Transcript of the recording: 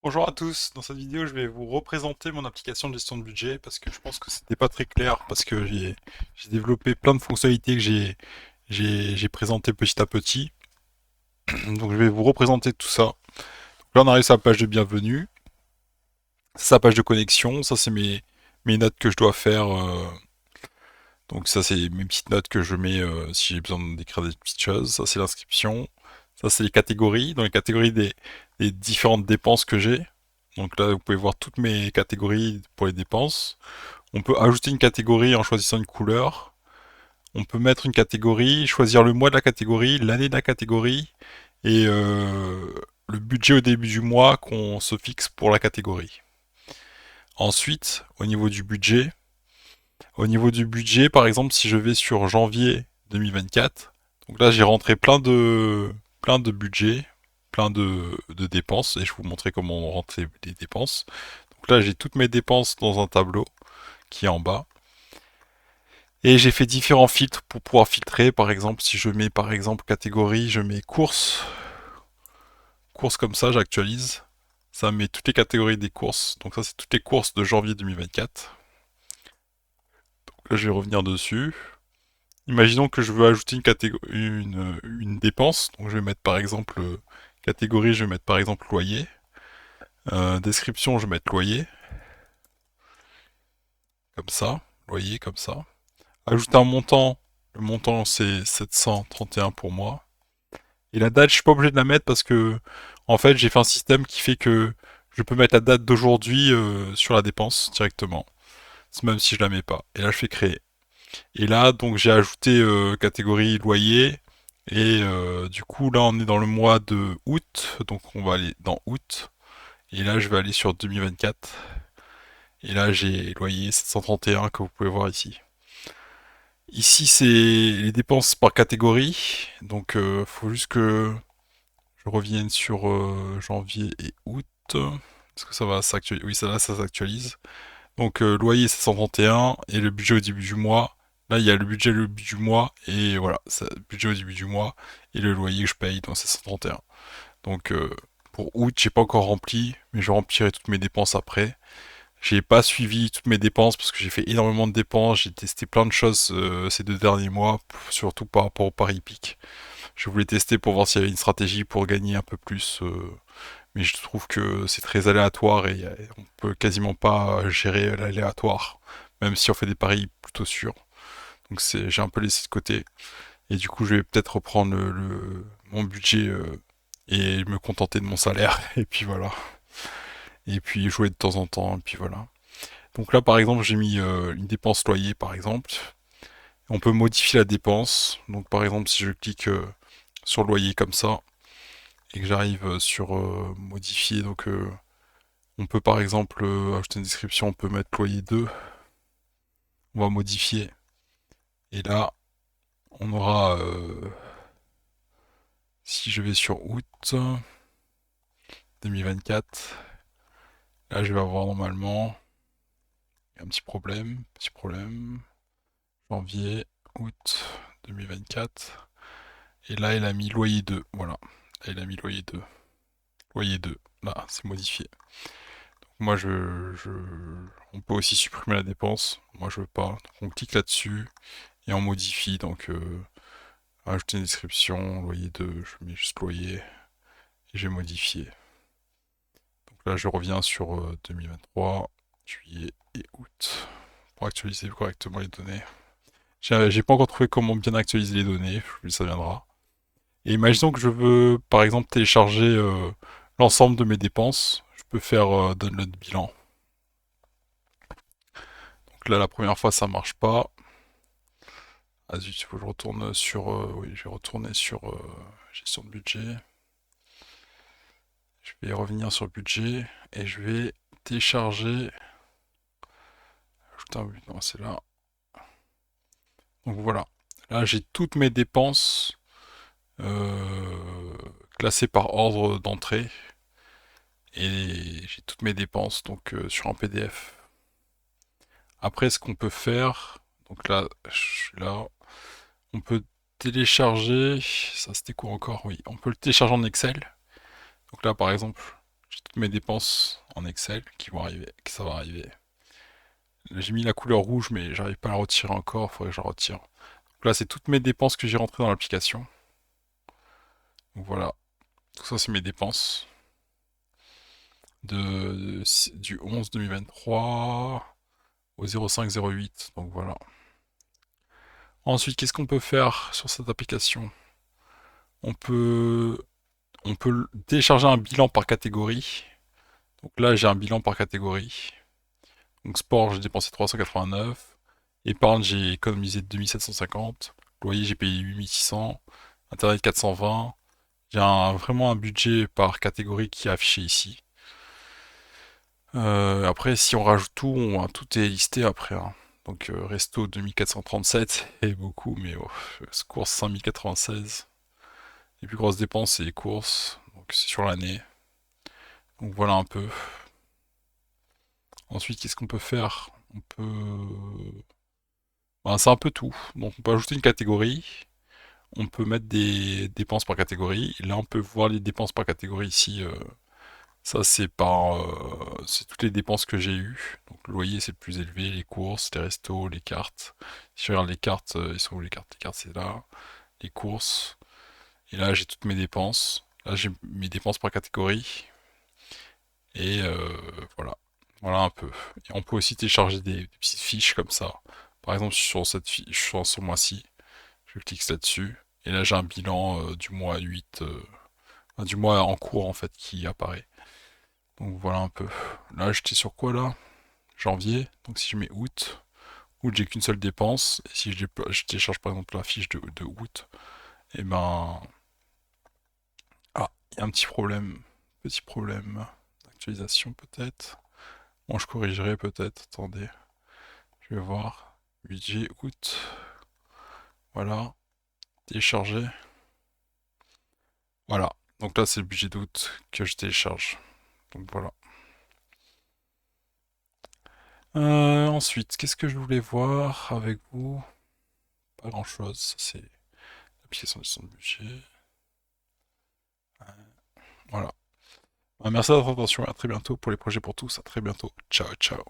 Bonjour à tous, dans cette vidéo je vais vous représenter mon application de gestion de budget parce que je pense que c'était pas très clair parce que j'ai développé plein de fonctionnalités que j'ai présentées petit à petit. Donc je vais vous représenter tout ça. Là on arrive sur la page de bienvenue, c'est sa page de connexion, ça c'est mes notes que je dois faire. Donc ça c'est mes petites notes que je mets si j'ai besoin d'écrire des petites choses. Ça c'est l'inscription, ça c'est les catégories, dans les catégories des différentes dépenses que j'ai. Donc là, vous pouvez voir toutes mes catégories pour les dépenses. On peut ajouter une catégorie en choisissant une couleur. On peut mettre une catégorie, choisir le mois de la catégorie, l'année de la catégorie et le budget au début du mois qu'on se fixe pour la catégorie. Ensuite, au niveau du budget, par exemple, si je vais sur janvier 2024, donc là j'ai rentré plein de budgets, plein de dépenses, et je vais vous montrer comment on rentre les dépenses. Donc là j'ai toutes mes dépenses dans un tableau qui est en bas. Et j'ai fait différents filtres pour pouvoir filtrer. Par exemple, si je mets par exemple catégorie, je mets courses. Courses comme ça, j'actualise. Ça met toutes les catégories des courses. Donc ça, c'est toutes les courses de janvier 2024. Donc là, je vais revenir dessus. Imaginons que je veux ajouter une dépense. Donc je vais mettre par exemple catégorie, je vais mettre par exemple loyer. Description, je vais mettre loyer. Comme ça. Loyer, comme ça. Ajouter un montant. Le montant, c'est 731 pour moi. Et la date, je suis pas obligé de la mettre parce que, en fait, j'ai fait un système qui fait que je peux mettre la date d'aujourd'hui sur la dépense directement, même si je la mets pas. Et là, je fais créer. Et là, donc, j'ai ajouté catégorie loyer. Et du coup, là, on est dans le mois de août. Donc, on va aller dans août. Et là, je vais aller sur 2024. Et là, j'ai loyer 731 que vous pouvez voir ici. Ici, c'est les dépenses par catégorie. Donc, faut juste que je revienne sur janvier et août. Est-ce que ça va s'actualiser? Oui, ça là, ça s'actualise. Donc loyer c'est 131 et le budget au début du mois. Là, il y a le budget le début du mois et voilà, le budget au début du mois et le loyer que je paye, donc c'est 131. Donc pour août, j'ai pas encore rempli, mais je remplirai toutes mes dépenses après. J'ai pas suivi toutes mes dépenses parce que j'ai fait énormément de dépenses, j'ai testé plein de choses ces 2 derniers mois, surtout par rapport au Paris Peak. Je voulais tester pour voir s'il y avait une stratégie pour gagner un peu plus, mais je trouve que c'est très aléatoire et on peut quasiment pas gérer l'aléatoire, même si on fait des paris plutôt sûrs. Donc j'ai un peu laissé de côté. Et du coup, je vais peut-être reprendre mon budget et me contenter de mon salaire. Et puis voilà. Et puis jouer de temps en temps. Et puis voilà. Donc là, par exemple, j'ai mis une dépense loyer, par exemple. On peut modifier la dépense. Donc par exemple, si je clique sur le loyer comme ça et que j'arrive sur modifier, donc on peut par exemple ajouter une description, on peut mettre loyer 2, on va modifier. Et là, on aura, si je vais sur août 2024, là je vais avoir normalement un petit problème, janvier, août 2024. Et là, il a mis loyer 2, voilà. Là, il a mis loyer 2. Loyer 2, là, c'est modifié. Moi, on peut aussi supprimer la dépense. Moi, je veux pas. Donc, on clique là-dessus et on modifie. Donc, ajouter une description, loyer 2, je mets juste loyer et j'ai modifié. Donc là, je reviens sur 2023, juillet et août pour actualiser correctement les données. J'ai pas encore trouvé comment bien actualiser les données, ça viendra. Et imaginons que je veux, par exemple, télécharger l'ensemble de mes dépenses. Je peux faire download bilan. Donc là, la première fois, ça marche pas. Ah zut, il faut que je retourne sur... oui, je vais retourner sur gestion de budget. Je vais revenir sur le budget et je vais télécharger. Putain, oui, non, c'est là. Donc voilà. Là, j'ai toutes mes dépenses euh, classées par ordre d'entrée. Et j'ai toutes mes dépenses donc sur un PDF. Après, ce qu'on peut faire, donc là, je suis là, on peut télécharger. Ça, c'était quoi encore? Oui, on peut le télécharger en Excel. Donc là, par exemple, J'ai toutes mes dépenses en Excel qui vont arriver, que ça va arriver. Là, j'ai mis la couleur rouge, mais j'arrive pas à la retirer encore, faudrait que je la retire. Donc là, c'est toutes mes dépenses que j'ai rentrées dans l'application. Donc voilà, tout ça, c'est mes dépenses du 11 2023 au 05-08. Donc voilà. Ensuite, qu'est-ce qu'on peut faire sur cette application? On peut, on peut télécharger un bilan par catégorie. Donc là, j'ai un bilan par catégorie. Donc sport, j'ai dépensé 389. Épargne, j'ai économisé 2750. Loyer, j'ai payé 8600. Internet, 420. J'ai vraiment un budget par catégorie qui est affiché ici. Après, si on rajoute tout, tout est listé après, hein. Donc resto 2437, et beaucoup, mais course 5096. Les plus grosses dépenses, c'est les courses, donc c'est sur l'année. Donc voilà un peu. Ensuite, qu'est-ce qu'on peut faire? On peut... Ben, c'est un peu tout. Donc on peut ajouter une catégorie. On peut mettre des dépenses par catégorie. Là, on peut voir les dépenses par catégorie ici. Ça, c'est toutes les dépenses que j'ai eues. Donc le loyer, c'est le plus élevé. Les courses, les restos, les cartes. Si je regarde les cartes, ils sont où les cartes? Les cartes, c'est là. Les courses. Et là, j'ai toutes mes dépenses. Là, j'ai mes dépenses par catégorie. Et voilà. Voilà un peu. Et on peut aussi télécharger des petites fiches comme ça. Par exemple, sur cette fiche, sur ce mois-ci, je clique là-dessus. Et là, j'ai un bilan du mois 8, enfin, du mois en cours en fait, qui apparaît. Donc voilà un peu. Là, j'étais sur quoi là? Janvier. Donc si je mets août, août, j'ai qu'une seule dépense. Et si je télécharge par exemple la fiche de août, et ben. Ah, il y a un petit problème. Petit problème d'actualisation peut-être. Bon, je corrigerai peut-être. Attendez. Je vais voir. Budget août. Voilà. Télécharger. Voilà. Donc là, c'est le budget d'août que je télécharge. Donc voilà. Ensuite, qu'est-ce que je voulais voir avec vous? Pas grand-chose. C'est l'application de son budget. Voilà. Merci de votre attention et à très bientôt pour les projets pour tous. À très bientôt. Ciao, ciao.